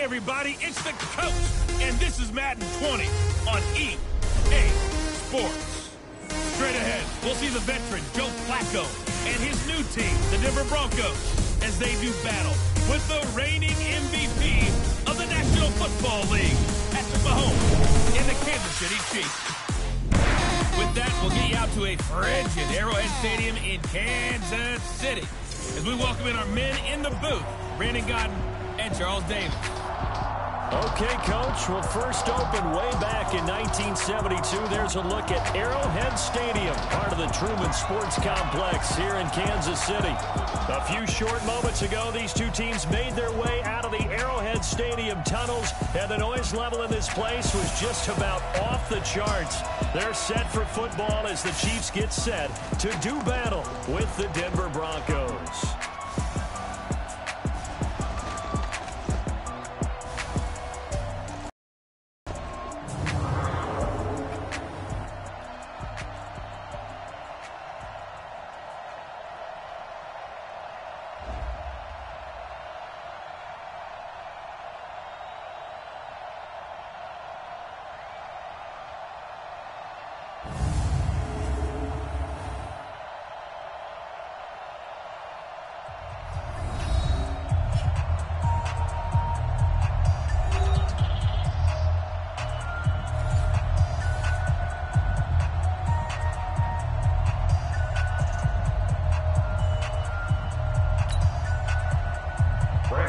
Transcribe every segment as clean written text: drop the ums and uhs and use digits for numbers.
everybody, it's the coach, and this is Madden 20 on EA Sports. Straight ahead, we'll see the veteran Joe Flacco and his new team, the Denver Broncos, as they do battle with the reigning MVP of the National Football League, Patrick Mahomes, and the Kansas City Chiefs. With that, we'll get you out to a frigid Arrowhead Stadium in Kansas City as we welcome in our men in the booth, Brandon Godden and Charles Davis. Okay, Coach. Well, first opened way back in 1972. There's a look at Arrowhead Stadium, part of the Truman Sports Complex here in Kansas City. A few short moments ago, these two teams made their way out of the Arrowhead Stadium tunnels, and the noise level in this place was just about off the charts. They're set for football as the Chiefs get set to do battle with the Denver Broncos.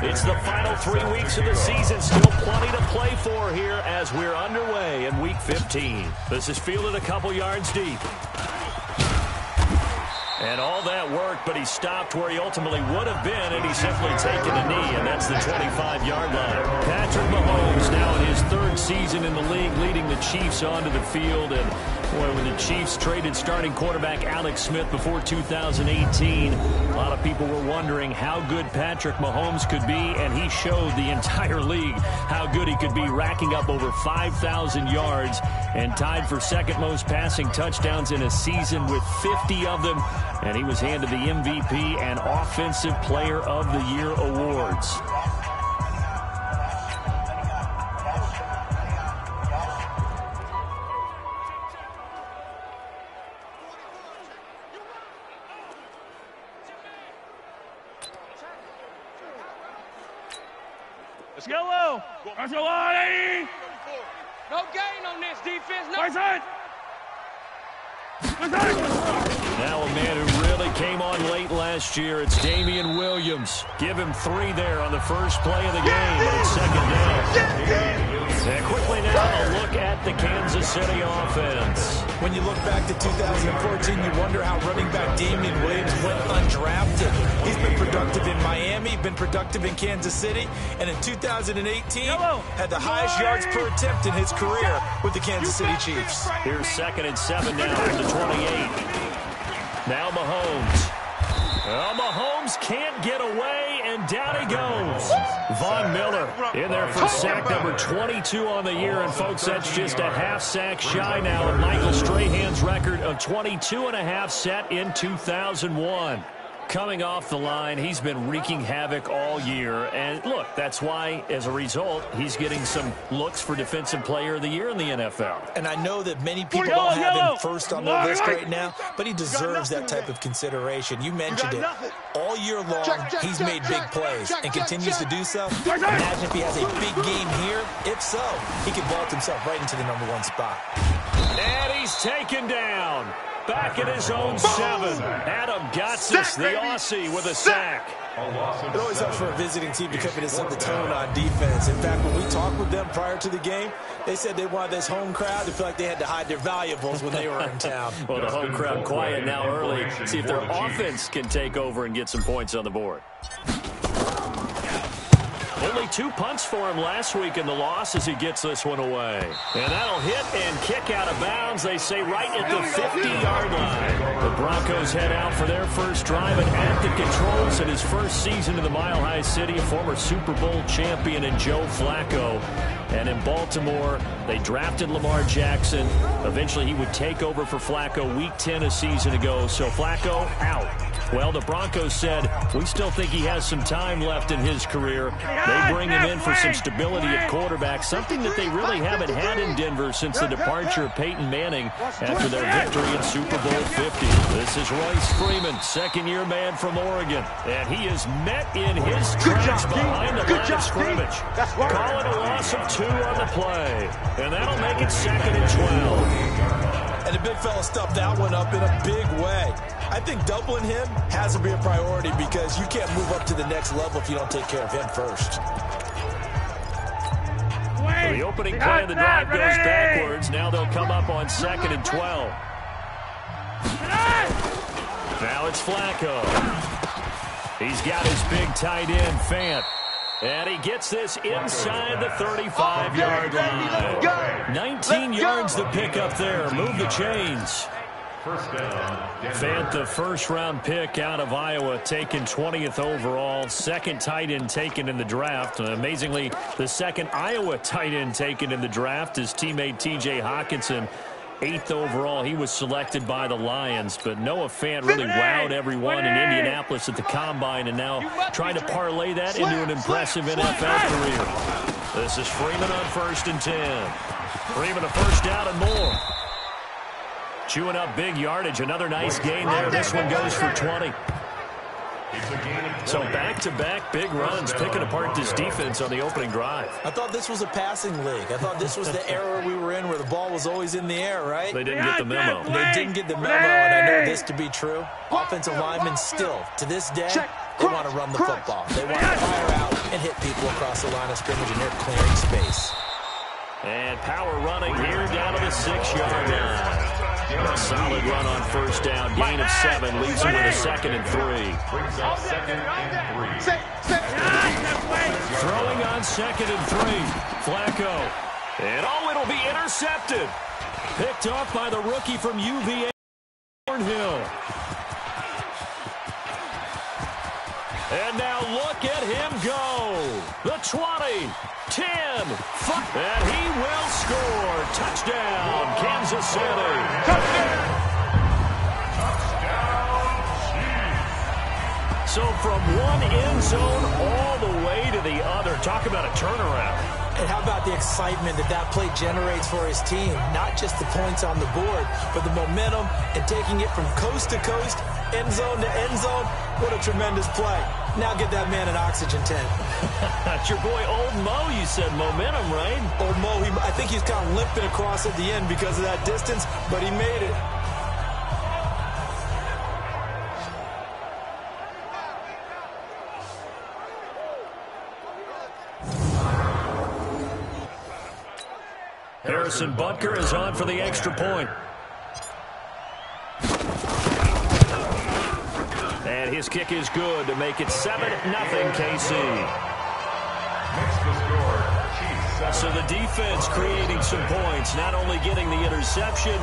It's the final 3 weeks of the season. Still plenty to play for here as we're underway in Week 15. This is fielded a couple yards deep. And all that work, but he stopped where he ultimately would have been, and he's simply taken a knee, and that's the 25-yard line. Patrick Mahomes now in his third season in the league, leading the Chiefs onto the field. And boy, when the Chiefs traded starting quarterback Alex Smith before 2018, a lot of people were wondering how good Patrick Mahomes could be, and he showed the entire league how good he could be, racking up over 5,000 yards and tied for second most passing touchdowns in a season with 50 of them. And he was handed the MVP and Offensive Player of the Year awards. Let's go low. No gain on this defense. No. Now a man who really came on late last year, it's Damian Williams. Give him 3 there on the first play of the game, but it's second down. And quickly now, a look at the Kansas City offense. When you look back to 2014, you wonder how running back Damian Williams went undrafted. He's been productive in Miami, been productive in Kansas City, and in 2018, had the highest yards per attempt in his career with the Kansas City Chiefs. Here's 2nd and 7 now from the 28. Now Mahomes. Well, Mahomes can't get away, and down he goes. Von Miller in there for sack number 22 on the year, and folks, that's just a half sack shy now of Michael Strahan's record of 22.5 set in 2001. Coming off the line, he's been wreaking havoc all year. And look, that's why, as a result, he's getting some looks for Defensive Player of the Year in the NFL. And I know that many people don't have him first on their list right now, but he deserves that type of consideration. You mentioned it. All year long, he's made big plays and continues to do so. Imagine if he has a big game here. If so, he could vault himself right into the #1 spot. And he's taken down. Back at his own 7. Adam Gotsis, the Aussie, with a sack. It always helps for a visiting team to come in and set the tone on defense. In fact, when we talked with them prior to the game, they said they wanted this home crowd to feel like they had to hide their valuables when they were in town. Well, the home crowd quiet now early. See if their offense can take over and get some points on the board. Only 2 punts for him last week in the loss as he gets this one away. And that'll hit and kick out of bounds, they say, right at the 50-yard line. The Broncos head out for their first drive at the controls in his first season in the Mile High City, a former Super Bowl champion in Joe Flacco. And in Baltimore, they drafted Lamar Jackson. Eventually, he would take over for Flacco Week 10 a season ago. So Flacco out. Well, the Broncos said, we still think he has some time left in his career. They bring him in for some stability at quarterback, something that they really haven't had in Denver since the departure of Peyton Manning after their victory in Super Bowl 50. This is Royce Freeman, second-year man from Oregon. And he is met in his tracks behind the line of scrimmage. Call it a loss of 2 on the play. And that'll make it 2nd and 12. And the big fella stuffed that one up in a big way. I think doubling him has to be a priority because you can't move up to the next level if you don't take care of him first. So the opening play of the drive goes backwards. Now they'll come up on 2nd and 12. Now it's Flacco. He's got his big tight end, Fant. And he gets this inside the 35-yard line. 19 yards to pick up there. Move the chains. Fant, the first-round pick out of Iowa, taken 20th overall. Second tight end taken in the draft. Amazingly, the second Iowa tight end taken in the draft is teammate T.J. Hockenson. 8th overall, he was selected by the Lions, but Noah Fant really wowed everyone in Indianapolis at the Combine, and now trying to parlay that into an impressive NFL career. This is Freeman on 1st and 10. Freeman a first down and more. Chewing up big yardage. Another nice gain there. This one goes for 20. So back-to-back big runs, picking apart this defense on the opening drive. I thought this was a passing league. I thought this was the era we were in where the ball was always in the air, right? They didn't get the memo. They didn't get the memo, and I know this to be true. Offensive linemen still, to this day, they want to run the football. They want to fire out and hit people across the line of scrimmage, and they're clearing space. And power running here down to the 6-yard line. A solid run on first down. Gain of 7 leaves him with a 2nd and 3. Throwing on 2nd and 3. Flacco. And it'll be intercepted. Picked off by the rookie from UVA, Hill. And now look at him go. The 20. 10, 5, and he will score. Touchdown, Kansas City. Touchdown. So from one end zone all the way to the other. Talk about a turnaround. And how about the excitement that play generates for his team? Not just the points on the board, but the momentum and taking it from coast to coast, end zone to end zone. What a tremendous play. Now get that man an oxygen tent. That's your boy Old Mo, you said. Momentum, right? Old Mo, I think he's kind of limping across at the end because of that distance, but he made it. Harrison Butker is on for the extra point. And his kick is good to make it 7-0 KC. So the defense creating some points, not only getting the interception,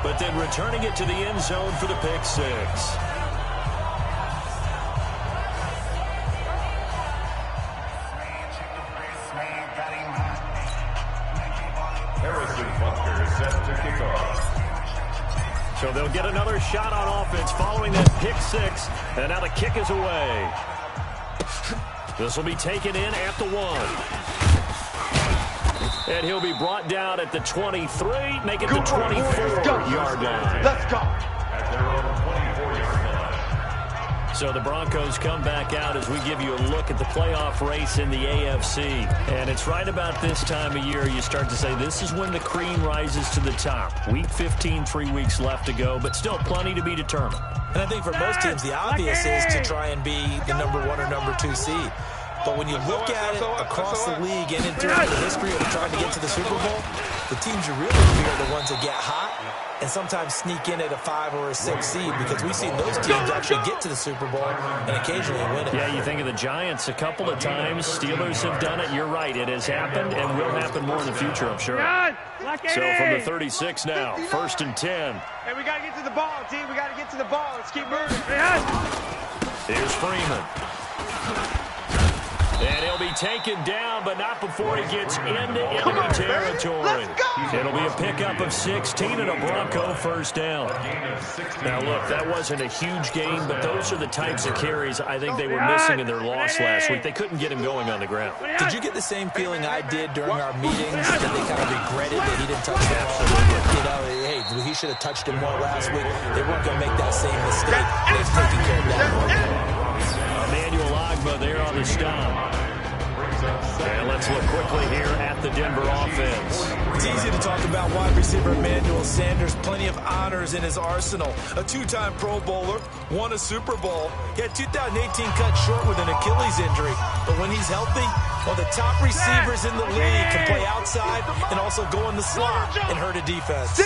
but then returning it to the end zone for the pick 6. Harrison Butker is set to kick off. So they'll get another shot on offense following that pick 6. And now the kick is away. This will be taken in at the 1. And he'll be brought down at the 23, make it the 24-yard line. Let's go. At their own 24-yard line. So the Broncos come back out as we give you a look at the playoff race in the AFC. And it's right about this time of year you start to say this is when the cream rises to the top. Week 15, 3 weeks left to go, but still plenty to be determined. And I think for most teams, the obvious is to try and be the number 1 or number 2 seed. But when you look at it across the league and in terms of the history of trying to get to the Super Bowl, the teams you really fear are the ones that get hot and sometimes sneak in at a 5 or a 6 seed, because we've seen those teams actually get to the Super Bowl and occasionally win it. Yeah, you think of the Giants a couple of times. Steelers have done it. You're right. It has happened and will happen more in the future, I'm sure. So from the 36 now, 1st and 10. Hey, we got to get to the ball, team. We got to get to the ball. Let's keep moving. Here's Freeman. And he'll be taken down, but not before he gets into enemy territory. It'll be a pickup of 16 and a Bronco first down. Now, look, that wasn't a huge gain, but those are the types of carries I think they were missing in their loss last week. They couldn't get him going on the ground. Did you get the same feeling I did during our meetings, that they kind of regretted that he didn't touch the ball? You know, hey, he should have touched him more last week. They weren't going to make that same mistake. They've taken care of that. Emmanuel Agba there on the stop. And let's look quickly here at the Denver offense. It's easy to talk about wide receiver Emmanuel Sanders. Plenty of honors in his arsenal. A two-time Pro Bowler, won a Super Bowl. He had 2018 cut short with an Achilles injury. But when he's healthy, well, the top receivers in the league can play outside and also go in the slot and hurt a defense.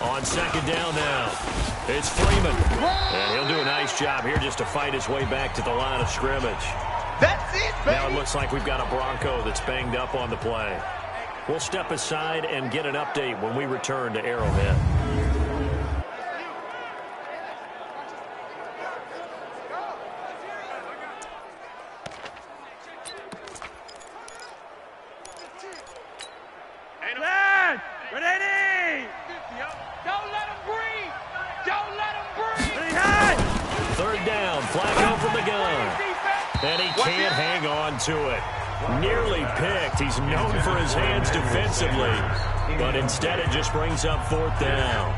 On second down now, it's Freeman. And he'll do a nice job here just to fight his way back to the line of scrimmage. That's it, baby. Now it looks like we've got a Bronco that's banged up on the play. We'll step aside and get an update when we return to Arrowhead. Don't let him breathe. Don't let him breathe. Third down, Flacco from the gun. And he can't hang on to it. Nearly picked. He's known for his hands defensively. But instead it just brings up fourth down.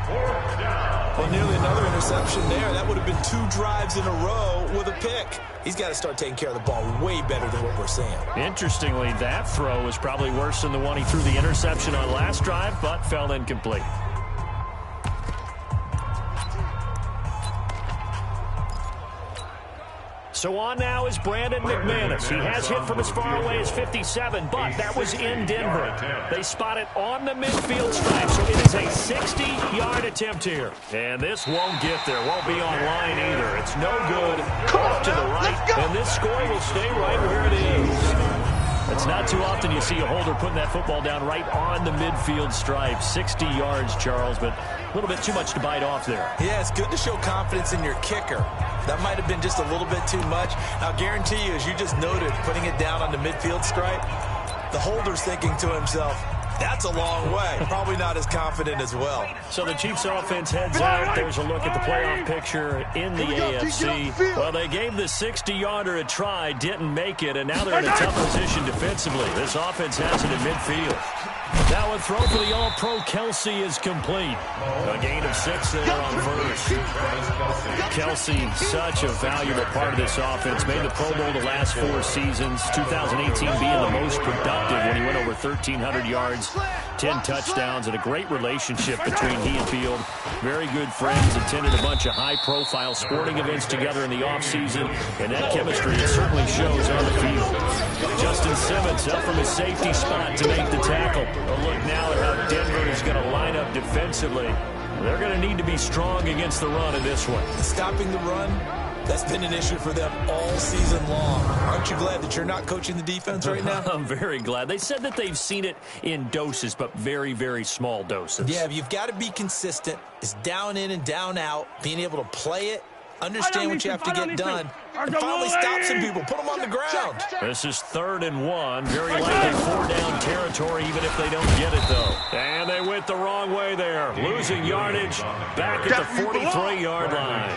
Well, nearly another interception there. That would have been 2 drives in a row with a pick. He's got to start taking care of the ball way better than what we're seeing. Interestingly, that throw was probably worse than the one he threw the interception on last drive, but fell incomplete. So on now is Brandon McManus. He has hit from as far away as 57, but that was in Denver. They spot it on the midfield stripe, so it is a 60-yard attempt here. And this won't get there, won't be online either. It's no good. Off to the right, and this score will stay right where it is. It's not too often you see a holder putting that football down right on the midfield stripe. 60 yards, Charles, but a little bit too much to bite off there. Yeah, it's good to show confidence in your kicker. That might have been just a little bit too much. I'll guarantee you, as you just noted, putting it down on the midfield stripe, the holder's thinking to himself, that's a long way. Probably not as confident as well. So the Chiefs offense heads out. There's a look at the playoff picture in the AFC. Well, they gave the 60-yarder a try, didn't make it, and now they're in a tough position defensively. This offense has it in midfield. Now a throw for the All-Pro Kelsey is complete. A gain of 6 there on first. Kelsey, such a valuable part of this offense. Made the Pro Bowl the last 4 seasons. 2018 being the most productive when he went over 1,300 yards, 10 touchdowns, and a great relationship between he and Field. Very good friends. Attended a bunch of high-profile sporting events together in the offseason, and that chemistry certainly shows on the field. Justin Simmons up from his safety spot to make the tackle. A look now at how Denver is going to line up defensively. They're going to need to be strong against the run in this one. Stopping the run, that's been an issue for them all season long. Aren't you glad that you're not coaching the defense right now? I'm very glad. They said that they've seen it in doses, but very, very small doses. Yeah, you've got to be consistent. It's down in and down out, being able to play it, understand what you have to get done, and finally stop some people, put them on the ground. This is 3rd and 1. Very likely 4-down territory, even if they don't get it, though. And they went the wrong way there. Losing yardage back at the 43-yard line.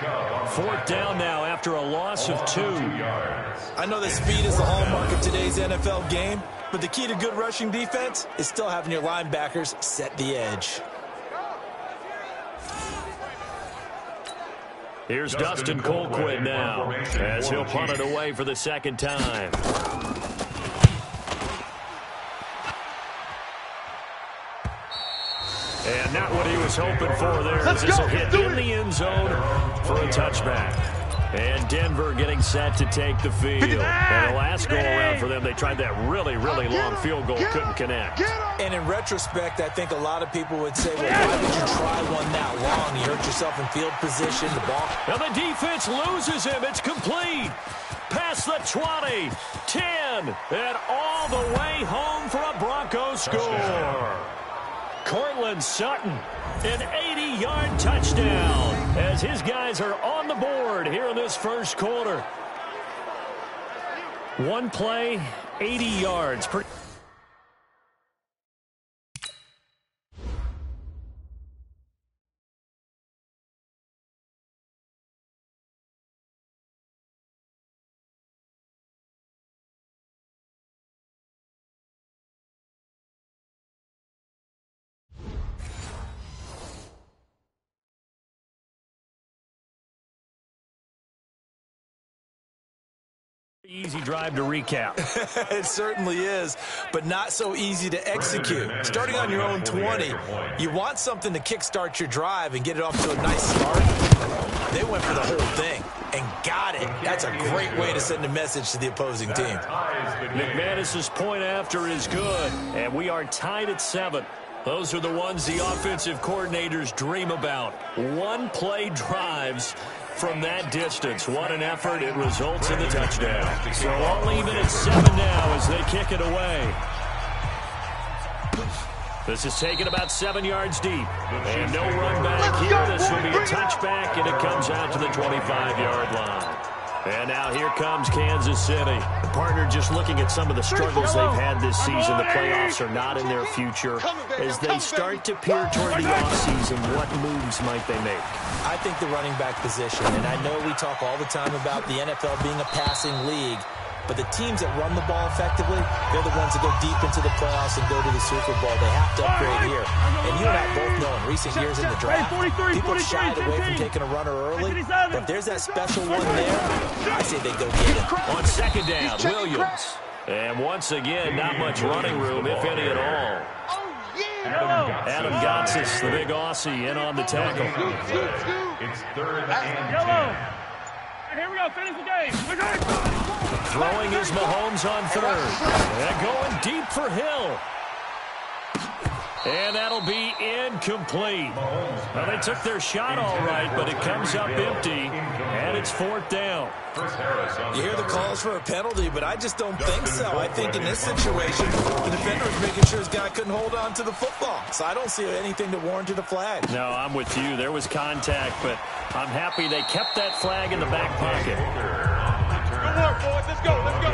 4th down now after a loss of 2. I know that speed is the hallmark of today's NFL game, but the key to good rushing defense is still having your linebackers set the edge. Here's Dustin Colquitt now, as he'll punt it away for the 2nd time. And not what he was hoping for there. As this will hit in the end zone for a touchback. And Denver getting set to take the field. And the last go-around for them, they tried that really, really long field goal, couldn't connect. And in retrospect, I think a lot of people would say, well, why did you try one that long? You hurt yourself in field position, the ball. Now the defense loses him. It's complete. Past the 20, 10, and all the way home for a Broncos score. Cortland Sutton, an 80-yard touchdown as his guys are on the board here in this first quarter. One play, 80 yards. Easy drive to recap. It certainly is, but not so easy to execute. Starting on your own 20, you want something to kickstart your drive and get it off to a nice start. They went for the whole thing and got it. That's a great way to send a message to the opposing team. McManus's point after is good, and we are tied at 7. Those are the ones the offensive coordinators dream about. One-play drives from that distance. What an effort. It results in the touchdown. So all even at 7 now as they kick it away. This is taken about 7 yards deep. And no run back here. This will be a touchback, and it comes out to the 25-yard line. And now here comes Kansas City. The partner just looking at some of the struggles they've had this season. The playoffs are not in their future. As they start to peer toward the offseason, what moves might they make? I think the running back position, and I know we talk all the time about the NFL being a passing league, but the teams that run the ball effectively, they're the ones that go deep into the playoffs and go to the Super Bowl. They have to upgrade here. And you and I both know in recent years in the draft, people shied away from taking a runner early. But if there's that special one there, I say they go get it. On second down, Williams. And once again, not much running room, if any at all. Adam Gotsis, the big Aussie, in on the tackle. It's 3rd and 10. Here we go, finish the game. Throwing is Mahomes on 3rd. And going deep for Hill. And that'll be incomplete. Well, they took their shot all right, but it comes up empty, and it's 4th down. You hear the calls for a penalty, but I just don't think so. I think in this situation, the defender is making sure his guy couldn't hold on to the football. So I don't see anything to warrant a flag. No, I'm with you. There was contact, but I'm happy they kept that flag in the back pocket. Good work, boys. Let's go. Let's go.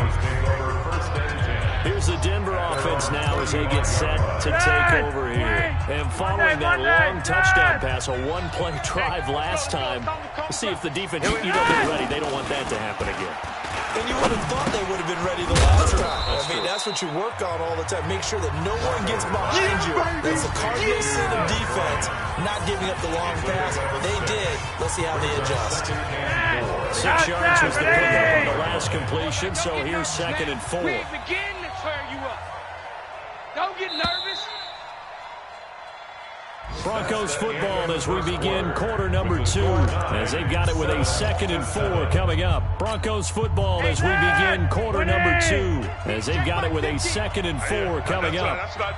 Here's the Denver offense now as they get set to take over here. And following that long touchdown pass, a one-play drive last time, let's see if the defense, they're ready. They don't want that to happen again. And you would have thought they would have been ready the last time. I mean, that's what you work on all the time. Make sure that no one gets behind you. That's the cardinal sin of defense, not giving up the long pass. They did. Let's see how they adjust. 6 yards was the pickup on the last completion, so here's 2nd and 4. We begin to tear you up. Don't get nervous. Broncos football as we begin quarter number 2, as they've got it with a 2nd and 4 coming up. Broncos football as we begin quarter number 2, as they've got it with a 2nd and 4 coming up. That's what I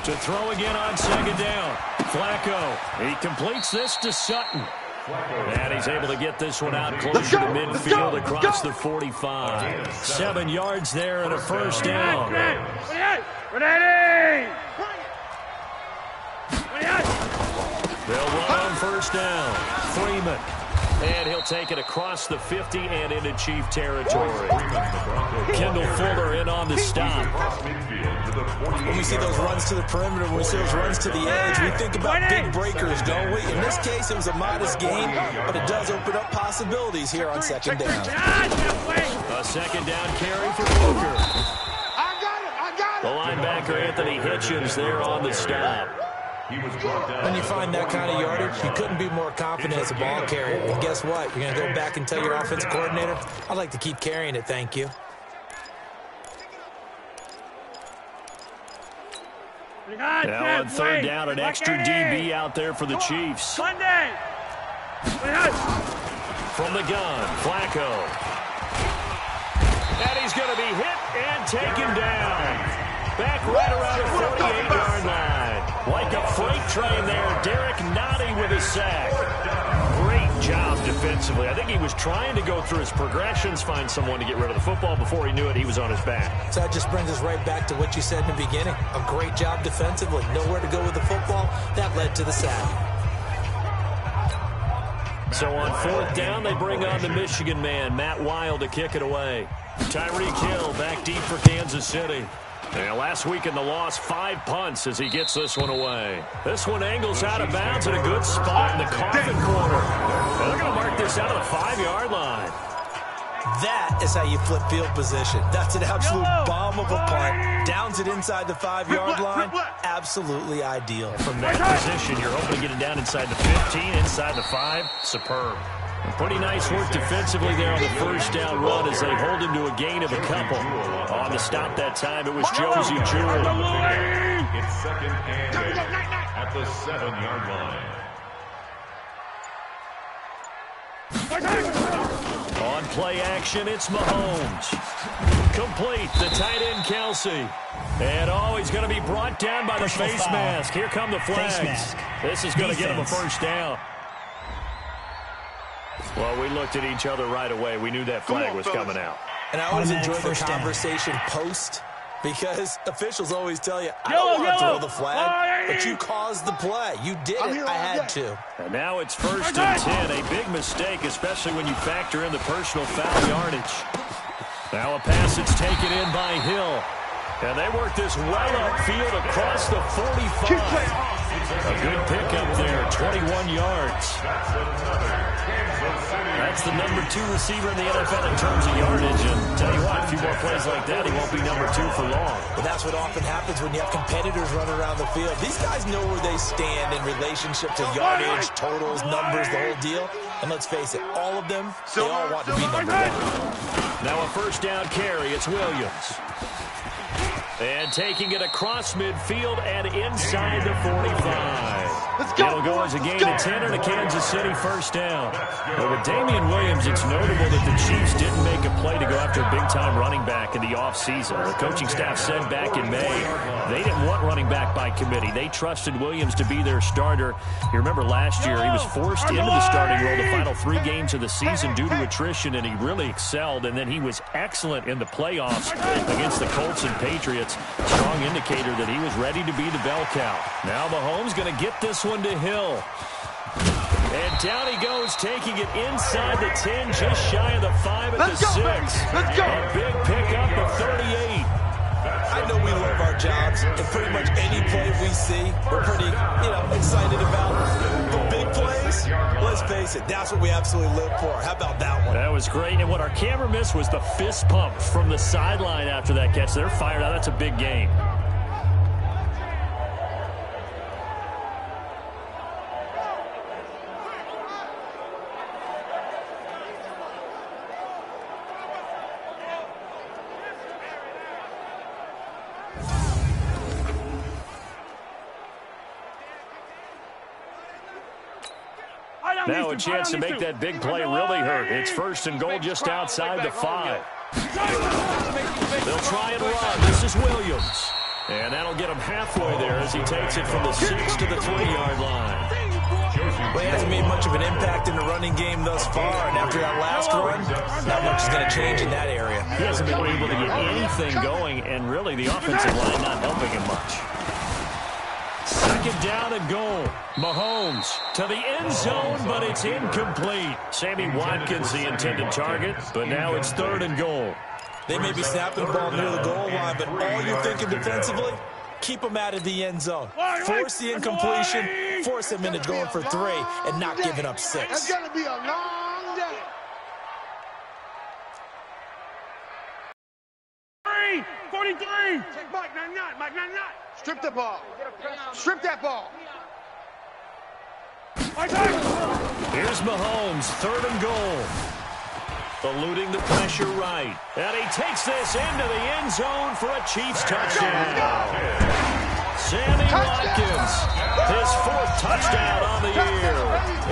do. To throw again on 2nd down. Flacco, he completes this to Sutton. And he's able to get this one out closer to midfield across the 45. 7 yards there and a 1st down. Ready! They'll run on 1st down. Freeman. And he'll take it across the 50 and into Chief territory. Kendall Fuller in on the stop. When we see those runs to the perimeter, when we see those runs to the edge, we think about big breakers, don't we? In this case, it was a modest gain, but it does open up possibilities here on 2nd down. A 2nd down carry for Booker. I got The linebacker, Anthony Hitchens, there on the stop. When you find that kind of yardage, you couldn't be more confident as a ball carrier. And guess what? You're going to go back and tell your offensive coordinator, I'd like to keep carrying it, thank you. Now on 3rd down, an extra DB out there for the Chiefs. From the gun, Flacco. And he's going to be hit and taken down. Back right around the 48-yard line. Like a freight train there, Derek Nottie with a sack. Great job defensively. I think he was trying to go through his progressions, find someone to get rid of the football. Before he knew it, he was on his back. So that just brings us right back to what you said in the beginning. A great job defensively. Nowhere to go with the football. That led to the sack. So on 4th down, they bring on the Michigan man, Matt Wild, to kick it away. Tyreek Hill back deep for Kansas City. And last week in the loss, 5 punts as he gets this one away. This one angles out of bounds at a good spot in the coffin corner. And they're going to mark this out of the 5-yard line. That is how you flip field position. That's an absolute bomb of a punt. Downs it inside the 5-yard line. Absolutely ideal. From that position, you're hoping to get it down inside the 15, inside the 5. Superb. Pretty nice work defensively there on the first down run as they hold him to a gain of a couple. On the stop that time, it was Josie Jewell. It's 2nd and 8 at the 7-yard line. On play action, it's Mahomes. Complete, the tight end Kelsey. And he's going to be brought down by the face mask. Here come the flags. This is going to get him a first down. Well, we looked at each other right away. We knew that flag was coming out. And I always enjoy the conversation post because officials always tell you, I don't want to throw the flag, but you caused the play. You did it. I had to. And now it's 1st and 10. A big mistake, especially when you factor in the personal foul yardage. Now a pass that's taken in by Hill. And they work this well upfield across the 45. A good pickup there, 21 yards. That's the number 2 receiver in the NFL in terms of yardage. And tell you what, a few more plays like that, he won't be number 2 for long. But that's what often happens when you have competitors running around the field. These guys know where they stand in relationship to yardage, totals, numbers, the whole deal. And let's face it, all of them, they all want to be number 1. Now a first down carry, it's Williams. And taking it across midfield and inside the 45. Let's go. It'll go as a gain of 10 and a Kansas City first down. But with Damian Williams, it's notable that the Chiefs didn't make a play to go after a big-time running back in the offseason. The coaching staff said back in May they didn't want running back by committee. They trusted Williams to be their starter. You remember last year he was forced into the starting role the final 3 games of the season due to attrition, and he really excelled. And then he was excellent in the playoffs against the Colts and Patriots. Strong indicator that he was ready to be the bell cow. Now Mahomes going to get this one to Hill. And down he goes, taking it inside the 10, just shy of the 5 at the 6. Let's go. A big pickup of 38. I know we love our jobs, and pretty much any play we see, we're pretty, excited about. But big plays, let's face it, that's what we absolutely live for. How about that one? That was great, and what our camera missed was the fist pump from the sideline after that catch. They're fired out. That's a big game. Now a chance to make that big play really hurt. It's 1st and goal just outside the 5. They'll try and run. This is Williams. And that'll get him halfway there as he takes it from the 6 to the 3-yard line. Well, he hasn't made much of an impact in the running game thus far, and after that last run, not much is going to change in that area. He hasn't been able to get anything going, and really the offensive line not helping him much. 2nd down and goal. Mahomes to the end zone, but it's incomplete. Sammy Watkins the intended target, but now it's 3rd and goal. They may be snapping the ball near the goal line, but all you're thinking defensively, keep them out of the end zone. Force the incompletion, force them into going for 3, and not giving up 6. It's going to be a long day. 43. Take Mike, Mike, not. Strip the ball. Strip that ball. Here's Mahomes, 3rd and goal. Eluding the pressure right. And he takes this into the end zone for a Chiefs touchdown. Sammy Watkins, his 4th touchdown on the year.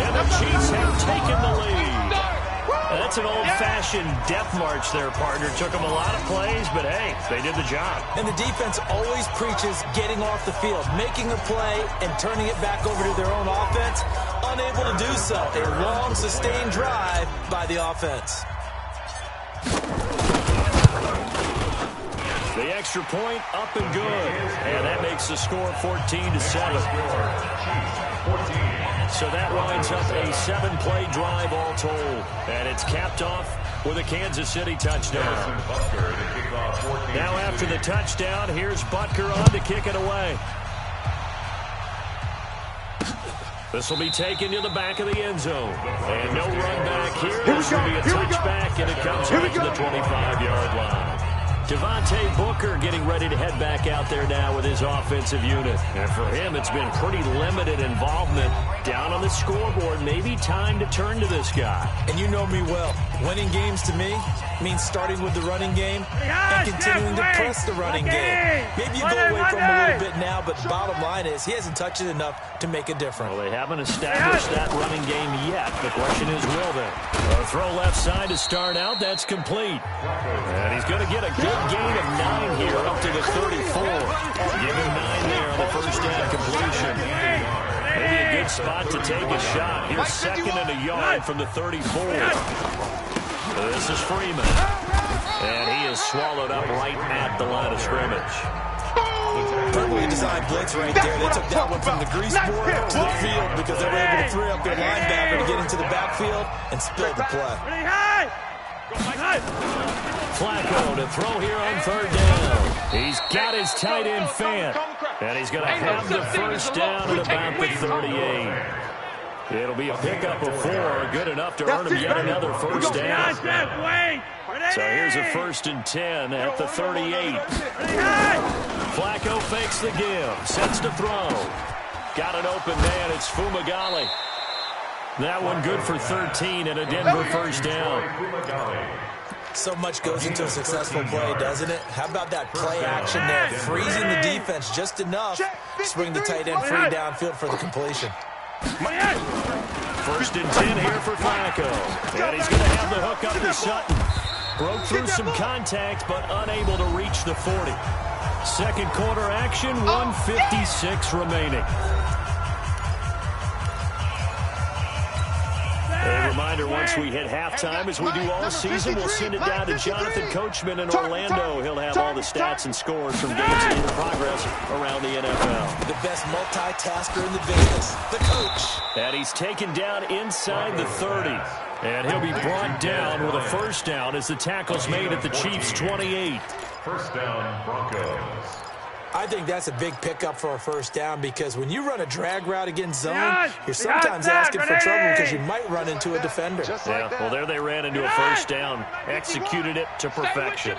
And the Chiefs have taken the lead. That's an old-fashioned death march there, partner. Took them a lot of plays, but hey, they did the job. And the defense always preaches getting off the field, making a play, and turning it back over to their own offense. Unable to do so. A long, sustained drive by the offense. The extra point up and good. And that makes the score 14-7. So that winds up a 7-play drive all told. And it's capped off with a Kansas City touchdown. Now after the touchdown, here's Butker on to kick it away. This will be taken to the back of the end zone. And no run back here. This will be a touchback, and it comes out to the 25-yard line. Devontae Booker getting ready to head back out there now with his offensive unit. And for him, it's been pretty limited involvement down on the scoreboard. Maybe time to turn to this guy. And you know me well. Winning games to me means starting with the running game and continuing to press the running game. Maybe you go away from him a little bit now, but the bottom line is he hasn't touched it enough to make a difference. Well, they haven't established that running game yet. The question is, will they? A throw left side to start out. That's complete. And he's going to get a good gain of 9 here up to the 34. Give him 9 there on the first down completion. Maybe a good spot to take a shot. Here's second and a yard from the 34. This is Freeman. And he is swallowed up right at the line of scrimmage. Perfectly designed blitz right there. They took that one from the grease board to the field because they were able to free up their linebacker to get into the backfield and spill the play. Flacco to throw here on third down. He's got his tight end Fant. And he's going to have the first down at about the 38. It'll be a pickup of 4, good enough to earn him yet another first down. So here's a 1st and 10 at the 38. Flacco fakes the give, sets to throw. Got an open man, it's Fumagalli. That one good for 13 and a Denver first down. So much goes into a successful play, doesn't it? How about that play action there, freezing the defense just enough to swing the tight end free downfield for the completion. 1st and 10 here for Flacco. And he's going to have the hook up to Sutton. Broke through some contact, but unable to reach the 40. Second quarter action, 1:56 remaining. A reminder, once we hit halftime, as we do all season, we'll send it down to Jonathan Coachman in Orlando. He'll have all the stats and scores from games in progress around the NFL. The best multitasker in the business, the coach. And he's taken down inside the 30. And he'll be brought down with a first down as the tackle's made at the Chiefs' 28. First down, Broncos. I think that's a big pickup for a first down because when you run a drag route against zone, you're sometimes asking for trouble because you might run into a defender. Yeah, well, there they ran into a first down. Executed it to perfection.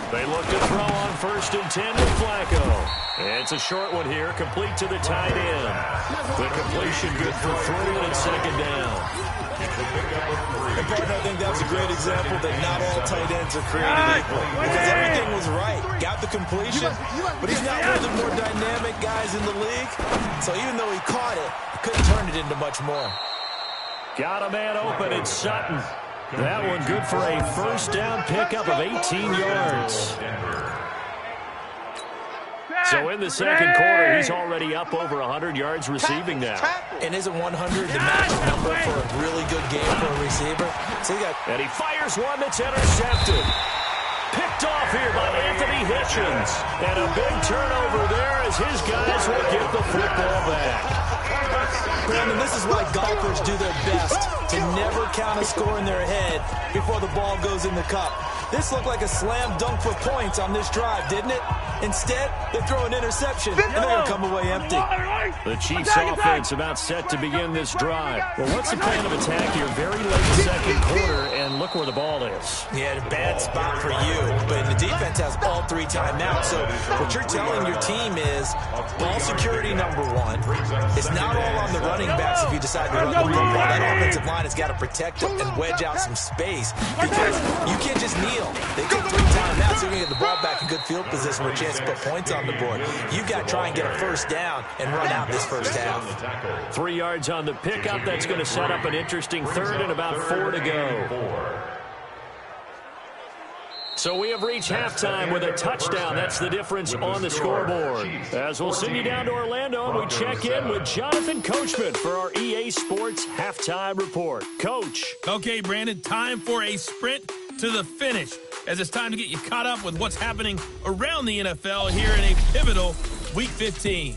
They look to throw on 1st and 10 with Flacco. It's a short one here, complete to the tight end. The completion good for 3 and it's second down. And partner, I think that's a great example that not all tight ends are created equal. Because everything was right. Got the completion, but he's not one of the more dynamic guys in the league. So even though he caught it, he couldn't turn it into much more. Got a man open, it's Sutton. That one good for a first down pickup of 18 yards. So in the second quarter, he's already up over 100 yards receiving now. And isn't 100 the magic number for a really good game for a receiver? So and he fires one that's intercepted. Picked off here by Anthony Hitchens. And a big turnover there as his guys will get the football back. Brandon, this is why golfers do their best to never count a score in their head before the ball goes in the cup. This looked like a slam dunk for points on this drive, didn't it? Instead, they throw an interception, and they're going to come away empty. The Chiefs offense about set to begin this drive. Well, what's the plan of attack here? Very late second quarter, and look where the ball is. Yeah, a bad spot for you, but the defense has all 3 timeouts. So what you're telling your team is ball security number 1. It's not all on the running backs if you decide to run the football. That offensive line has got to protect them and wedge out some space because you can't just kneel. They take 3 timeouts, they're going to get the ball back in good field position with a chance to put points on the board. You got to try and get a first down and run out this first half. 3 yards on the pickup. That's going to set up an interesting third and about 4 to go. So we have reached halftime with a touchdown. That's the difference on the scoreboard. As we'll send you down to Orlando, and we check in with Jonathan Coachman for our EA Sports Halftime Report. Coach. Okay, Brandon, time for a sprint to the finish, as it's time to get you caught up with what's happening around the NFL here in a pivotal Week 15.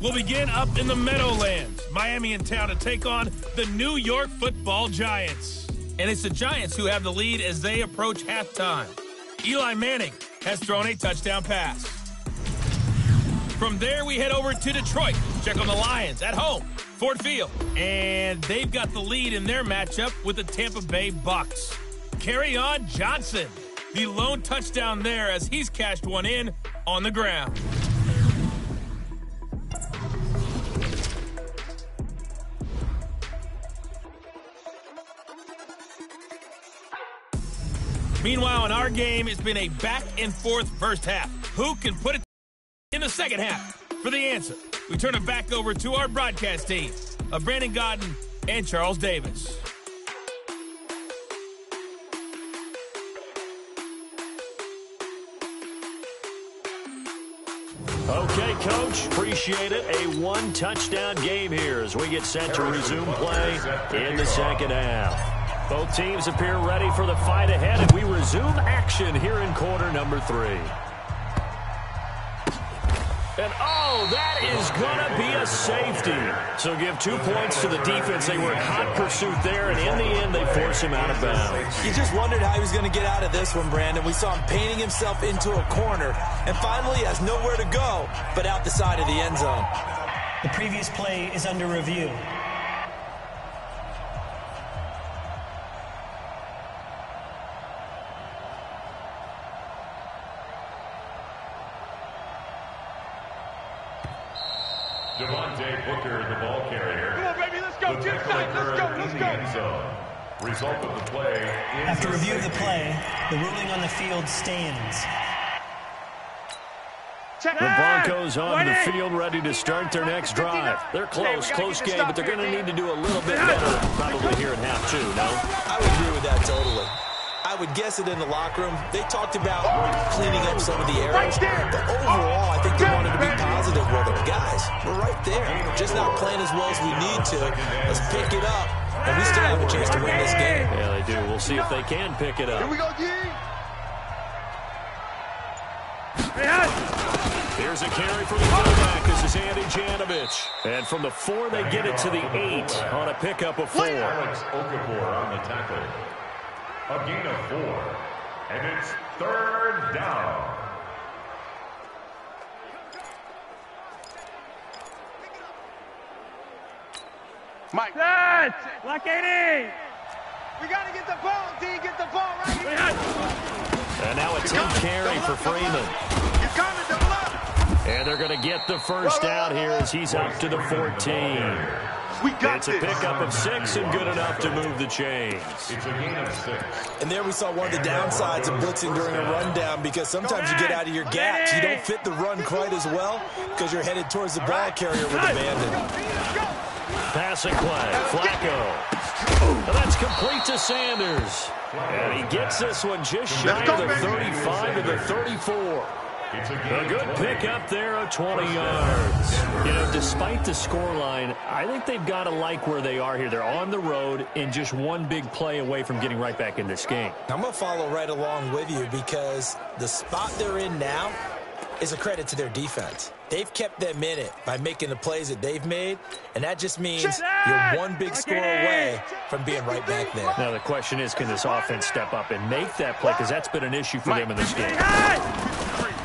will begin up in the Meadowlands. Miami in town to take on the New York Football Giants. And it's the Giants who have the lead as they approach halftime. Eli Manning has thrown a touchdown pass. From there, we head over to Detroit. Check on the Lions at home, Ford Field. And they've got the lead in their matchup with the Tampa Bay Bucks. Kerryon Johnson, the lone touchdown there as he's cashed one in on the ground. Meanwhile, in our game, it's been a back-and-forth first half. Who can put it in the second half? For the answer, we turn it back over to our broadcast team of Brandon Godden and Charles Davis. Okay, Coach, appreciate it. A one-touchdown game here as we get set to resume play in the second half. Both teams appear ready for the fight ahead, and we resume action here in quarter number 3. And, oh, that is going to be a safety. So give 2 points to the defense. They were in hot pursuit there, and in the end, they force him out of bounds. You just wondered how he was going to get out of this one, Brandon. We saw him painting himself into a corner, and finally has nowhere to go but out the side of the end zone. The previous play is under review. Booker, the ball carrier. Come on, baby, let's go. Get inside. Let's go. End zone. Result of the play. After review of the play, the ruling on the field stands. The Broncos on the field ready to start their next drive. They're close game, but they're going to need to do a little bit better probably here in half 2, no? I would agree with that totally. I would guess it in the locker room. They talked about cleaning up some of the errors, but overall, I think they wanted to be positive with it. Guys, we're right there. We're just not playing as well as we need to. Let's pick it up, and we still have a chance to win this game. Yeah, they do. We'll see if they can pick it up. Here we go, G. Here's a carry from the fullback. This is Andy Janovich. And from the 4, they get it to the 8 on a pickup of 4. Alex Okafor on the tackle. A gain of 4. And it's 3rd down. Mike. That's like 80. We got to get the ball, D. Get the ball right here. And now a 10 carry for Freeman. You're coming, double up. And they're going to get the first down here as he's up to the 14. It's a pickup of 6 and good enough to move the chains. It's a gain of 6. And there we saw one of the downsides of blitzing during a rundown, because sometimes you get out of your gaps. You don't fit the run quite as well because you're headed towards the ball carrier with abandon. Passing play, Flacco. And that's complete to Sanders. And he gets this one just shy of the 35 to the 34. A good pick up there of 20 yards. You know, despite the scoreline, I think they've got to like where they are here. They're on the road and just one big play away from getting right back in this game. I'm going to follow right along with you, because the spot they're in now is a credit to their defense. They've kept them in it by making the plays that they've made, and that just means you're one big score away from being right back there. Now the question is, can this offense step up and make that play, because that's been an issue for them in this game.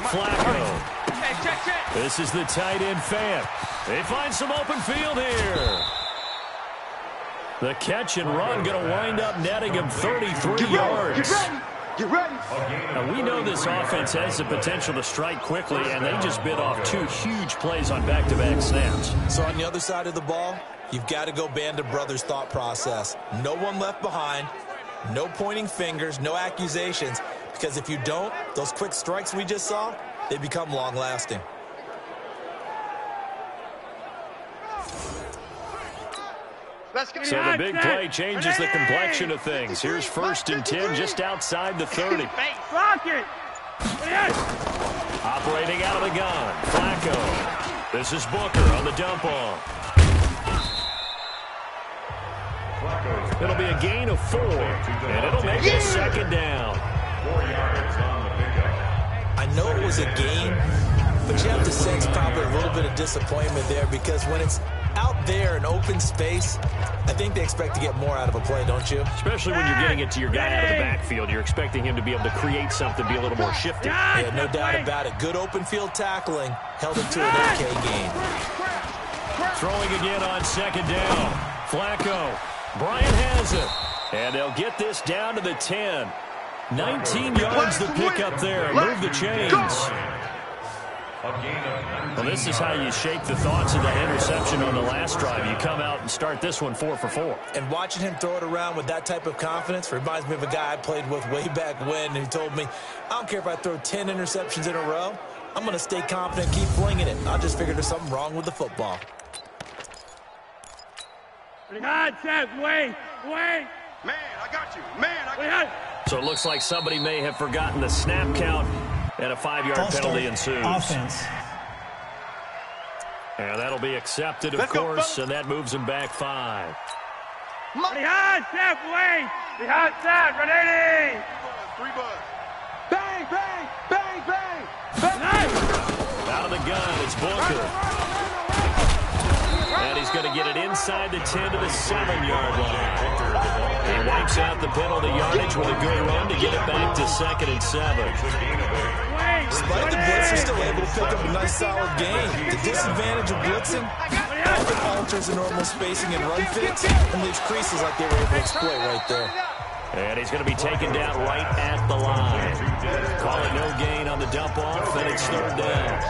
Flacco. This is the tight end fan. They find some open field here. The catch and run going to wind up netting him 33 yards. Get ready. Now, we know this offense has the potential to strike quickly, and they just bit off 2 huge plays on back-to-back snaps. So on the other side of the ball, you've got to go Band of Brothers thought process. No one left behind, no pointing fingers, no accusations, because if you don't, those quick strikes we just saw, they become long-lasting. So the big play changes the complexion of things. Here's 1st and 10 just outside the 30. Operating out of the gun, Flacco. This is Booker on the dump off. It'll be a gain of 4, and it'll make it a 2nd down. 4 yards on the pickup. I know it was a gain, but you have to sense probably a little bit bit of disappointment there because when it's out there in open space, I think they expect to get more out of a play, don't you? Especially when you're getting it to your guy out of the backfield. You're expecting him to be able to create something, be a little more shifty. Yeah, no doubt about it. Good open field tackling held him to an okay game. Throwing again on second down. Flacco. Bryant has it. And they'll get this down to the 10. 19 yards to pick up there. Move the chains. Well, this is how you shape the thoughts of that interception on the last drive. You come out and start this one 4 for 4. And watching him throw it around with that type of confidence reminds me of a guy I played with way back when who told me, I don't care if I throw 10 interceptions in a row. I'm going to stay confident, keep flinging it. I just figured there's something wrong with the football. God, Seth, wait. Man, I got you. So it looks like somebody may have forgotten the snap count, and a 5-yard penalty ensues. Offense. And that'll be accepted, of course, and that moves him back 5. Behind, Seth, wait. Behind, Seth, ready. 3 bucks. Bang. Out of the gun, it's Booker. And he's going to get it inside the 10 to the 7-yard line. He wipes out the penalty yardage with a good run to get it back to 2nd and 7. Despite the blitz, they're still able to pick up a nice solid gain. The disadvantage of blitzing often alters the normal spacing and run fits and leaves creases like they were able to exploit right there. And he's going to be taken down right at the line. Call it no gain on the dump off, and it's 3rd down.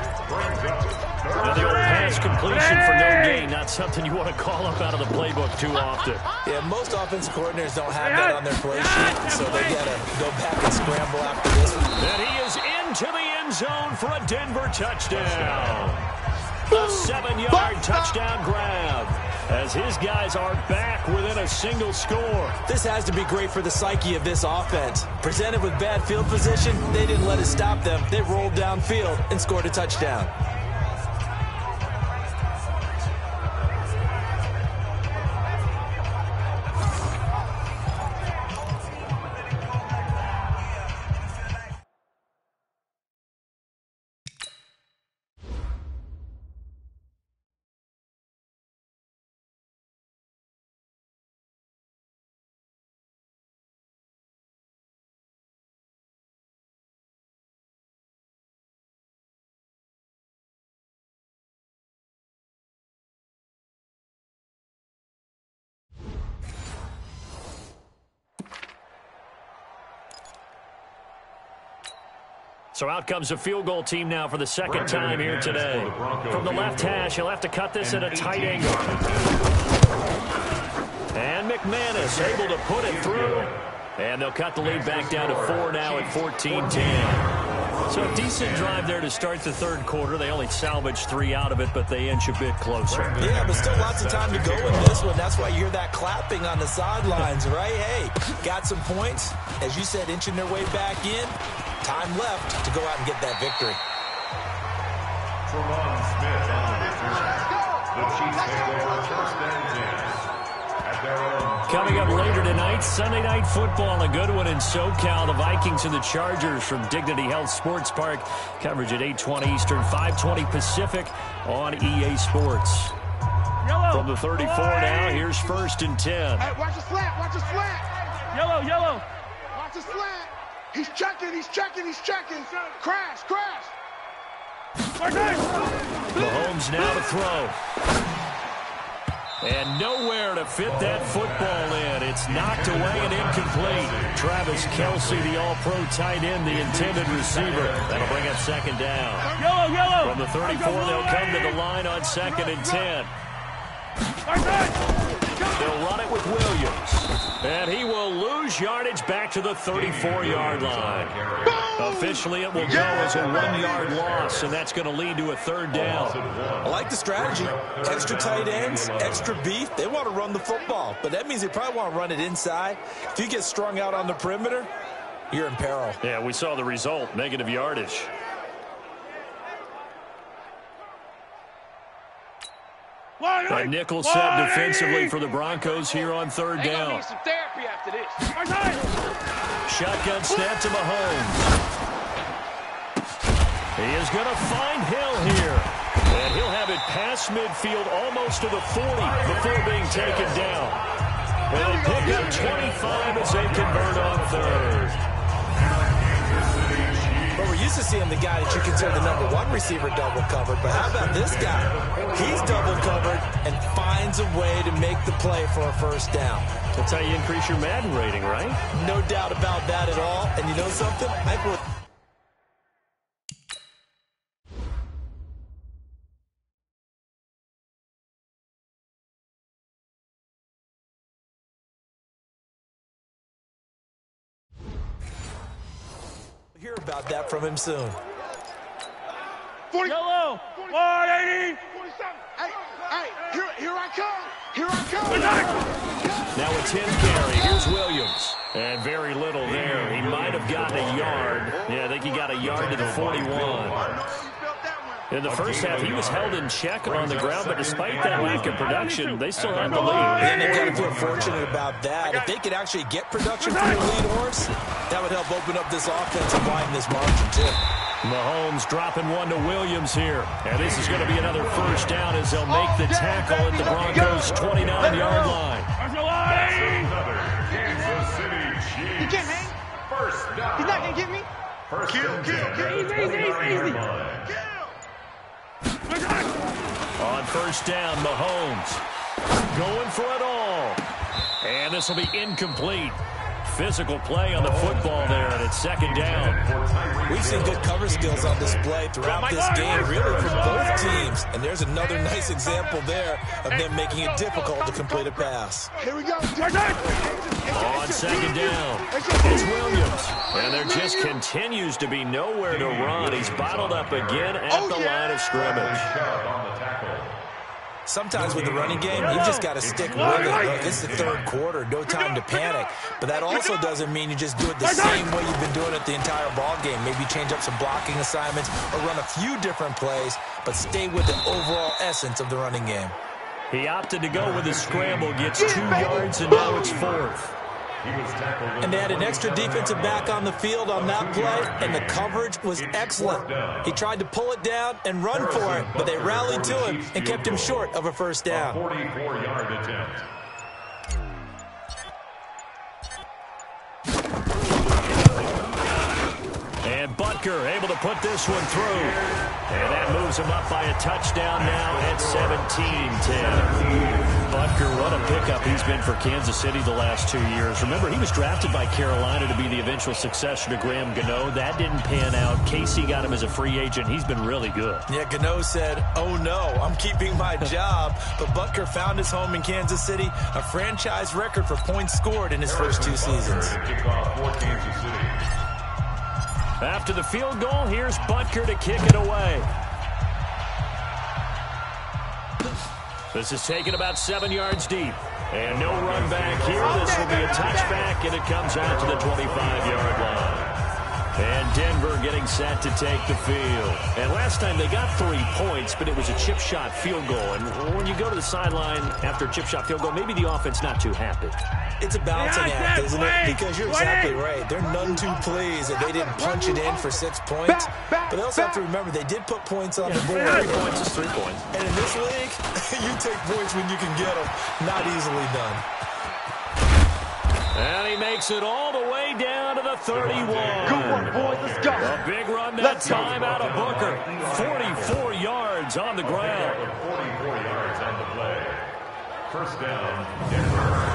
Now the old pass completion for no gain, not something you want to call up out of the playbook too often. Yeah, most offensive coordinators don't have that on their play sheet, so they got to go back and scramble after this one. And he is into the end zone for a Denver touchdown. A 7-yard touchdown grab as his guys are back within a single score. This has to be great for the psyche of this offense. Presented with bad field position, they didn't let it stop them. They rolled downfield and scored a touchdown. So out comes a field goal team now for the second time here today. From the left hash, he'll have to cut this at a tight angle. And McManus able to put it through. And they'll cut the lead back down to 4 now at 14-10. So a decent drive there to start the 3rd quarter. They only salvaged 3 out of it, but they inch a bit closer. Yeah, but still lots of time to go in this one. That's why you hear that clapping on the sidelines, right? Hey, got some points. As you said, inching their way back in. Time left to go out and get that victory. Tremont Smith on the return. The Chiefs take over 1st and 10 at their own. Coming up later tonight, Sunday Night Football, a good one in SoCal. The Vikings and the Chargers from Dignity Health Sports Park. Coverage at 8:20 Eastern, 5:20 Pacific on EA Sports. From the 34 now, here's 1st and 10. Hey, watch the slant. Yellow. Watch the slant. He's checking. Crash. Mahomes now to throw. And nowhere to fit that football in. It's knocked away and incomplete. Travis Kelce, the all-pro tight end, the intended receiver. That'll bring up 2nd down. Yellow. From the 34, they'll come to the line on 2nd and 10. They'll run it with Williams. And he will lose yardage back to the 34-yard line. Officially, it will go as a 1-yard loss, and that's going to lead to a 3rd down. I like the strategy. Extra tight ends, extra beef. They want to run the football, but that means they probably want to run it inside. If you get strung out on the perimeter, you're in peril. Yeah, we saw the result, negative yardage. A nickel set defensively for the Broncos here on 3rd down. Need some therapy after this. Shotgun snap to Mahomes. He is going to find Hill here. And he'll have past midfield, almost to the 40 before being taken down. And they pick up 25 as they convert on third. Well, we're used to seeing the guy that you consider the #1 receiver double covered, but how about this guy? He's double covered and finds a way to make the play for a first down. That's how you increase your Madden rating, right? No doubt about that at all. And you know something? Hear about that from him soon. 40. Yellow. 180. 47. Hey, here I come. Here I come. Now a 10 carry. Here's Williams. And very little there. He might have gotten a yard. Yeah, I think he got a yard to the 41. In the first half, he was held in check on the ground, but despite that lack of production, they still had the lead. And they've got to feel fortunate about that. If they could actually get production from the lead horse, that would help open up this offense and widen this margin, too. Mahomes dropping one to Williams here. And this is going to be another first down as they'll make the tackle at the Broncos' 29-yard line. He can't hang. First down. He's not going to get me. First Kill. Easy. On first down, Mahomes going for it all. And this will be incomplete. Physical play on the football there, and it's second down. We've seen good cover skills on display throughout this game, really, from both teams. And there's another nice example there of them making it difficult to complete a pass. Here we go. On second down, it's Williams. And there just continues to be nowhere to run. He's bottled up again at the line of scrimmage. Sometimes with the running game, you've just got to stick with it. Look, it's the third quarter, no time to panic. But that also doesn't mean you just do it the same way you've been doing it the entire ball game. Maybe change up some blocking assignments or run a few different plays, but stay with the overall essence of the running game. He opted to go with a scramble, gets 2 yards, and now it's fourth. And they had an extra defensive back on the field on that play, and the coverage was excellent. He tried to pull it down and run for it, but they rallied to him and kept him short of a first down. 44-yard attempt. And Butker able to put this one through. And that moves him up by a touchdown now at 17-10. Butker, what a pickup he's been for Kansas City the last 2 years. Remember, he was drafted by Carolina to be the eventual successor to Graham Gano. That didn't pan out. Casey got him as a free agent. He's been really good. Yeah, Gano said, "Oh no, I'm keeping my job." But Butker found his home in Kansas City, a franchise record for points scored in his first 2 seasons. After the field goal, here's Butker to kick it away. This is taken about 7 yards deep. And no run back here. This will be a touchback, and it comes out to the 25-yard line. And Denver getting set to take the field. And last time they got 3 points, but it was a chip shot field goal. And when you go to the sideline after a chip shot field goal, maybe the offense not too happy. It's a balancing act, isn't it? Because you're exactly right. They're none too pleased that they didn't punch it in for 6 points. But they also have to remember they did put points on the board. 3 points is 3 points. And in this league, you take points when you can get them. Not easily done. And he makes it all the way down to the 31. Good work, boys. Let's go. A big run that time out of Booker. 44 yards on the ground. 44 yards on the play. First down, Denver.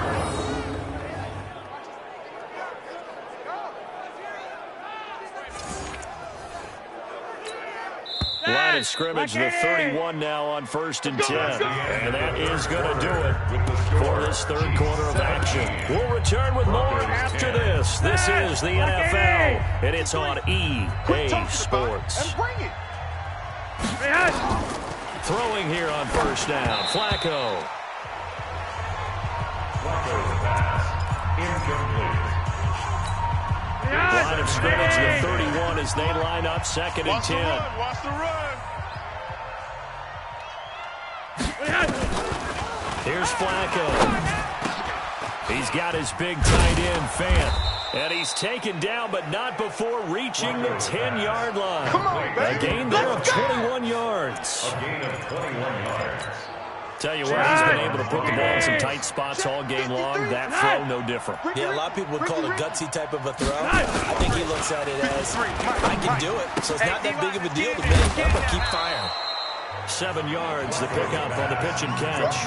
Line of scrimmage, the 31 now on 1st and 10. And that is going to do it for this third quarter of action. We'll return with more after this. This is the NFL, and it's on EA Sports. Throwing here on first down, Flacco. Flacco's pass, incomplete. Line of scrimmage, the 31 as they line up 2nd and 10. Watch the run. Here's Flacco. He's got his big tight end, Fant. And he's taken down, but not before reaching the 10-yard line. Come on, A gain there of 21 yards. A gain of 21 yards. Tell you what, he's been able to put the ball in some tight spots all game long. That throw, no different. Yeah, a lot of people would call it a gutsy type of a throw. I think he looks at it as, I can do it, so it's not that big of a deal to me. I'm going to keep firing. 7 yards, the pickup on the pitch and catch.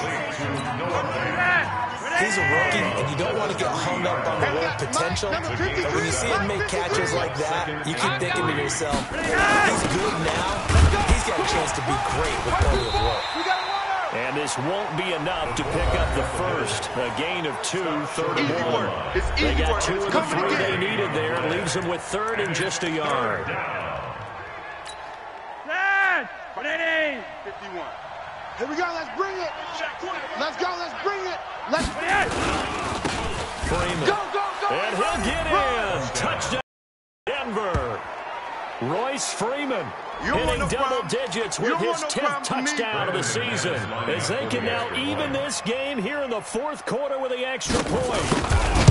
He's a rookie, and you don't want to get hung up on the word potential. But when you see him make catches like that, you keep thinking to yourself, he's good now. He's got a chance to be great with plenty of work. And this won't be enough to pick up the first. A gain of 2, third and 1. They got 2 of the 3 they needed there. Leaves them with third and just a yard. 51. Here we go, let's bring it. Let's go, let's bring it. Let's bring it. Freeman. Go, go, go. And he'll get in. Touchdown, Denver. Royce Freeman hitting double digits with his 10th touchdown of the season, as they can now even this game here in the fourth quarter with the extra point.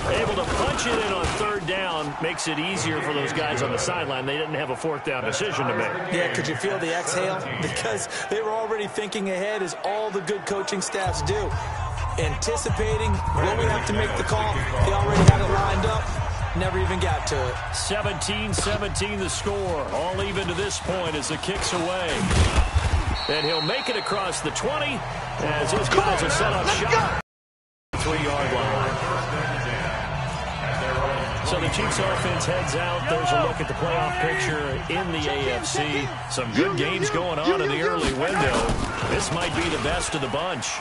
Able to punch it in on third down makes it easier for those guys on the sideline. They didn't have a fourth down decision to make. Yeah, could you feel the exhale? Because they were already thinking ahead, as all the good coaching staffs do. Anticipating when we have to make the call. They already had it lined up. Never even got to it. 17-17 the score. All even to this point as the kick's away. And he'll make it across the 20 as his guys will set up shot. 3-yard line. So the Chiefs offense heads out. There's a look at the playoff picture in the AFC. Some good games going on in the early window. This might be the best of the bunch.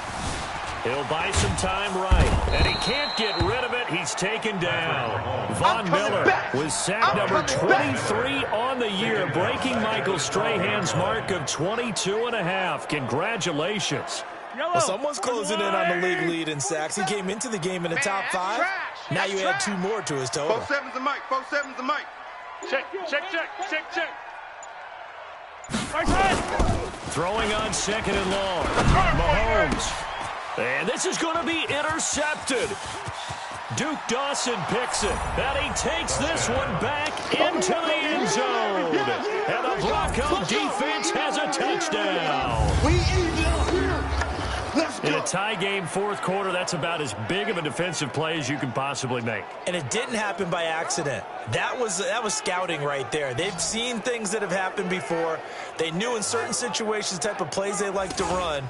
He'll buy some time right, and he can't get rid of it. He's taken down. Von Miller with sack number 23 on the year, breaking Michael Strahan's mark of 22.5. Congratulations. Well, someone's closing in on the league lead in sacks. He came into the game in the top 5. Now you add 2 more to his total. 4-7's the mic. 4-7's the mic. Check. Throwing on second and long. Mahomes. And this is going to be intercepted. Duke Dawson picks it. And he takes this one back into the end zone. And the Bronco defense has a touchdown. In a tie game fourth quarter, that's about as big of a defensive play as you can possibly make. And it didn't happen by accident. That was scouting right there. They've seen things that have happened before. They knew in certain situations the type of plays they like to run.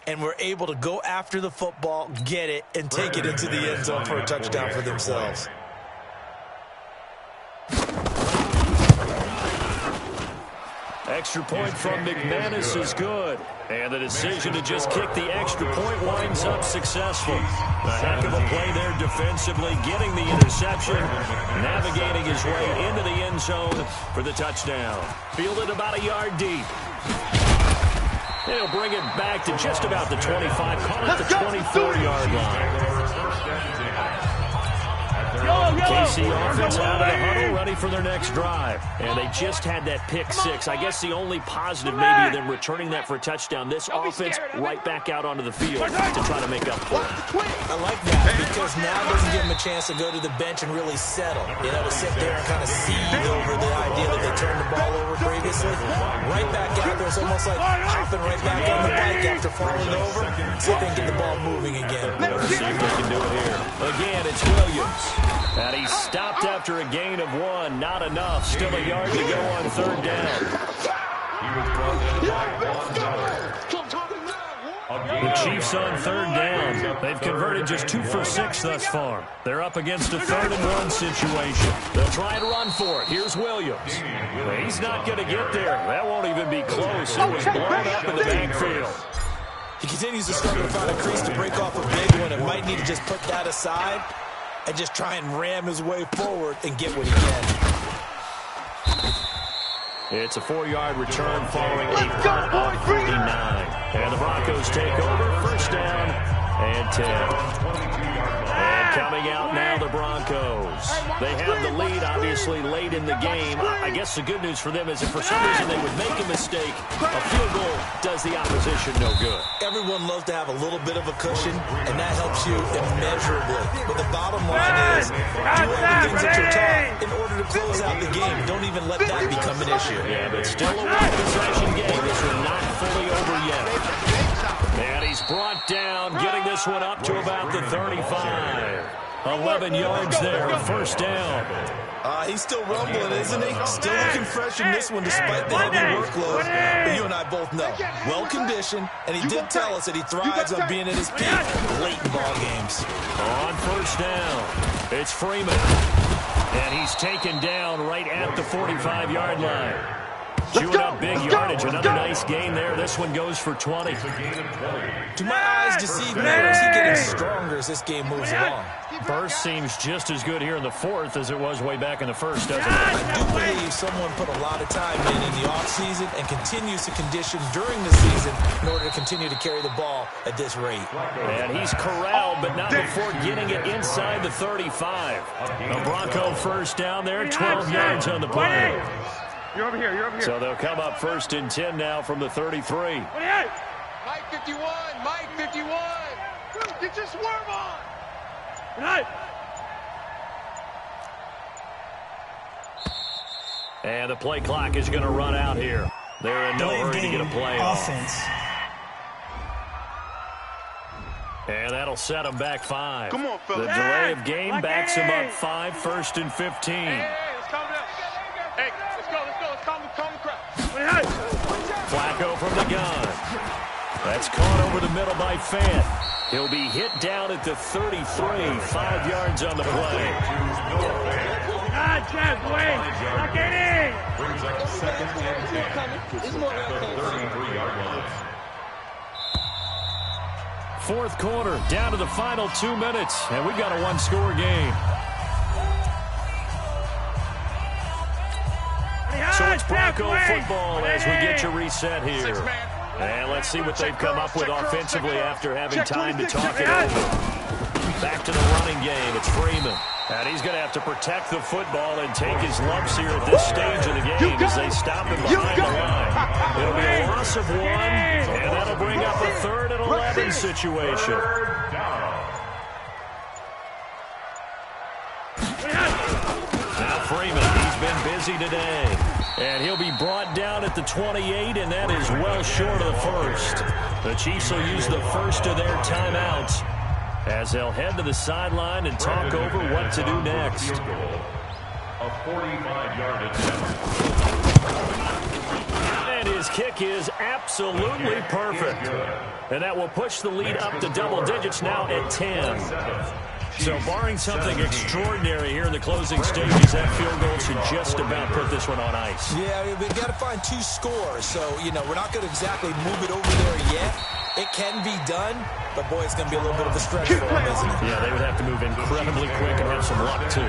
And were able to go after the football, get it, and take it into the end zone for a touchdown for themselves. Extra point from McManus is good. And the decision to just kick the extra point winds up successful. A heck of a play there defensively, getting the interception, navigating his way into the end zone for the touchdown. Fielded about a yard deep. They'll bring it back to just about the 25, call it the 24-yard line. KC offense out of the huddle, ready for their next drive. And they just had that pick 6. I guess the only positive maybe of them returning that for a touchdown. This offense right back out onto the field to try to make up for it. I like that because now it doesn't give them a chance to go to the bench and really settle. You know, to sit there and kind of seethe over the idea that they turned the ball over previously. Right back out there. It's almost like hopping right back on the bike after falling over. See if they can get the ball moving again. Let's see if they can do it here. Again, it's Williams. And he stopped after a gain of 1. Not enough. Still a yard to go on third down. He was brought in by Von Miller. A The Chiefs on third down. They've converted just 2 for 6 thus far. They're up against a 3rd-and-1 situation. They'll try and run for it. Here's Williams. He's not going to get there. That won't even be close. It was blown up in the backfield. He continues to struggle to find a crease to break off a big one and might need to just put that aside and just try and ram his way forward and get what he can. It's a 4-yard return following a punt of 49. And the Broncos take over, 1st down and 10. And coming out now, the Broncos. They have the lead, obviously, late in the game. I guess the good news for them is if for some reason they would make a mistake, a field goal does the opposition no good. Everyone loves to have a little bit of a cushion, and that helps you immeasurably. But the bottom line is, do all the things that you're taught in order to close out the game. Don't even let that become an issue. Yeah, but still a one-possession game. This one not fully over yet. And he's brought down, getting this one up to about the 35. 11 yards there, 1st down. He's still rumbling, isn't he? Still looking fresh in this one despite the heavy workload. But you and I both know, well-conditioned, and he did tell us that he thrives on being at his peak late in ball games. On 1st down, it's Freeman. And he's taken down right at the 45-yard line. Chewing up big yardage. Another nice gain there. This one goes for 20. Do my eyes deceive me, or is he getting stronger as this game moves along? Burst seems just as good here in the 4th as it was way back in the 1st, doesn't it? I do believe someone put a lot of time in the offseason and continues to condition during the season in order to continue to carry the ball at this rate. And he's corralled, but not before getting it inside the 35. A Bronco 1st down there, 12 yards on the play. You're over here, you're over here. So they'll come up 1st and 10 now from the 33. Mike 51, Mike 51. Get your swerve on. And the play clock is going to run out here. They're in no hurry to get a play offense. And that'll set them back 5. Come on, fellas. The delay of game backs them up 5, 1st and 15. Hey, let's calm down. Hey, let's go. Let's calm the crowd. Flacco from the gun. That's caught over the middle by Fant. He'll be hit down at the 33, 5 yards on the play. Brings up 2nd and 10. This is at the 33-yard line. 4th quarter, down to the final 2 minutes, and we've got a 1-score game. So it's Bronco football as we get you reset here. And let's see what they've come up with offensively after having time to talk it over. Back to the running game. It's Freeman. And he's going to have to protect the football and take his lumps here at this stage of the game as they stop him behind the line. It'll be a loss of 1, and that'll bring up a 3rd and 11 situation. Now Freeman, he's been busy today. And he'll be brought down at the 28, and that is well short of the 1st. The Chiefs will use the 1st of their timeouts as they'll head to the sideline and talk over what to do next. A 45-yard attempt. And his kick is absolutely perfect. And that will push the lead up to double digits now at 10. So barring something extraordinary here in the closing stages, that field goal should just about put this one on ice. Yeah, we've got to find 2 scores. So, we're not going to exactly move it over there yet. It can be done, but boy, it's going to be a little bit of a stretch for them, isn't it? Yeah, they would have to move incredibly quick and have some luck, too.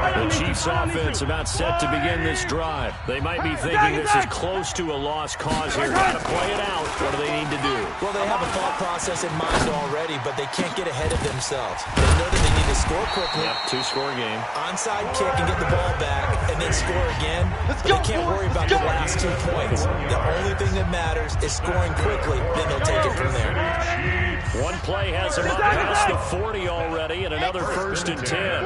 The Chiefs offense about set to begin this drive. They might be thinking this is close to a lost cause here. Got to play it out. What do they need to do? Well, they have a thought process in mind already, but they can't get ahead of themselves. They know that they need to score quickly. Yep, 2-score game. Onside kick and get the ball back and then score again. But they can't worry about the last 2 points. The only thing that matters is scoring quickly, then they'll take it from there. One play has them up past the 40 already, and another 1st and 10.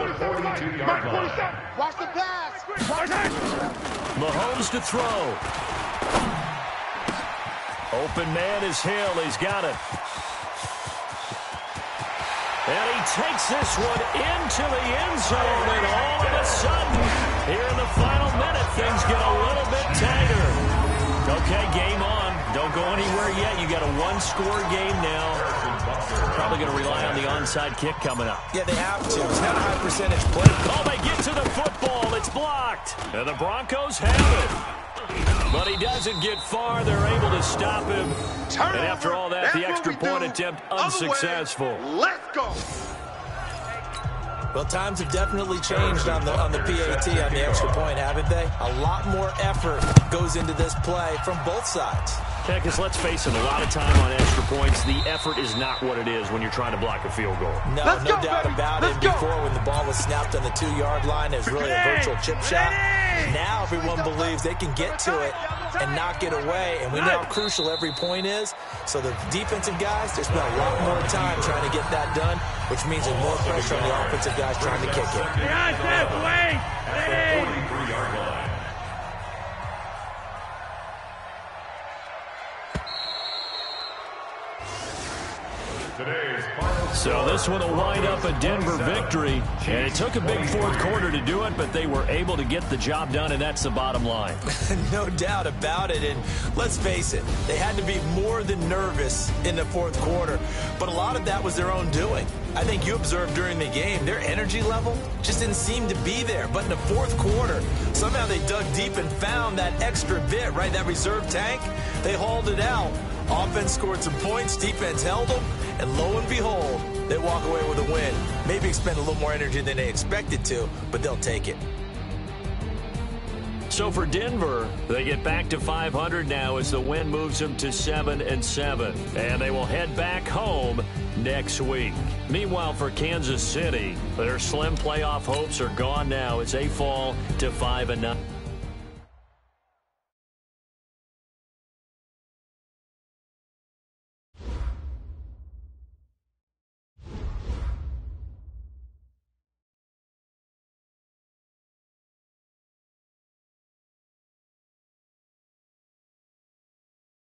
Watch the pass. Mahomes to throw. Open man is Hill. He's got it. And he takes this one into the end zone, and all of a sudden, here in the final minute, things get a little bit tighter. Okay, game on. Don't go anywhere yet. You got a one-score game now. Probably going to rely on the onside kick coming up. Yeah, they have to. It's not a high percentage play. Oh, they get to the football. It's blocked. And the Broncos have it. But he doesn't get far. They're able to stop him. And after all that, the extra point attempt unsuccessful. Let's go. Well, times have definitely changed on the PAT, on the extra point, haven't they? A lot more effort goes into this play from both sides. Yeah, because let's face it, a lot of time on extra points, the effort is not what it is when you're trying to block a field goal. No doubt about it. Before, when the ball was snapped on the 2-yard line, it was really a virtual chip shot. Now everyone believes they can get to it and knock it away, and we know how crucial every point is. So the defensive guys, they spend a lot more time trying to get that done, which means there's more pressure on the offensive guys trying to kick it. So this one will wind up a Denver victory, and it took a big fourth quarter to do it, but they were able to get the job done, and that's the bottom line. No doubt about it, and let's face it, they had to be more than nervous in the fourth quarter, but a lot of that was their own doing. I think you observed during the game, their energy level just didn't seem to be there, but in the fourth quarter, somehow they dug deep and found that extra bit, right, that reserve tank. They hauled it out. Offense scored some points, defense held them, and lo and behold, they walk away with a win. Maybe expend a little more energy than they expected to, but they'll take it. So for Denver, they get back to 500 now as the win moves them to 7-7. And they will head back home next week. Meanwhile, for Kansas City, their slim playoff hopes are gone now as they fall to 5-9.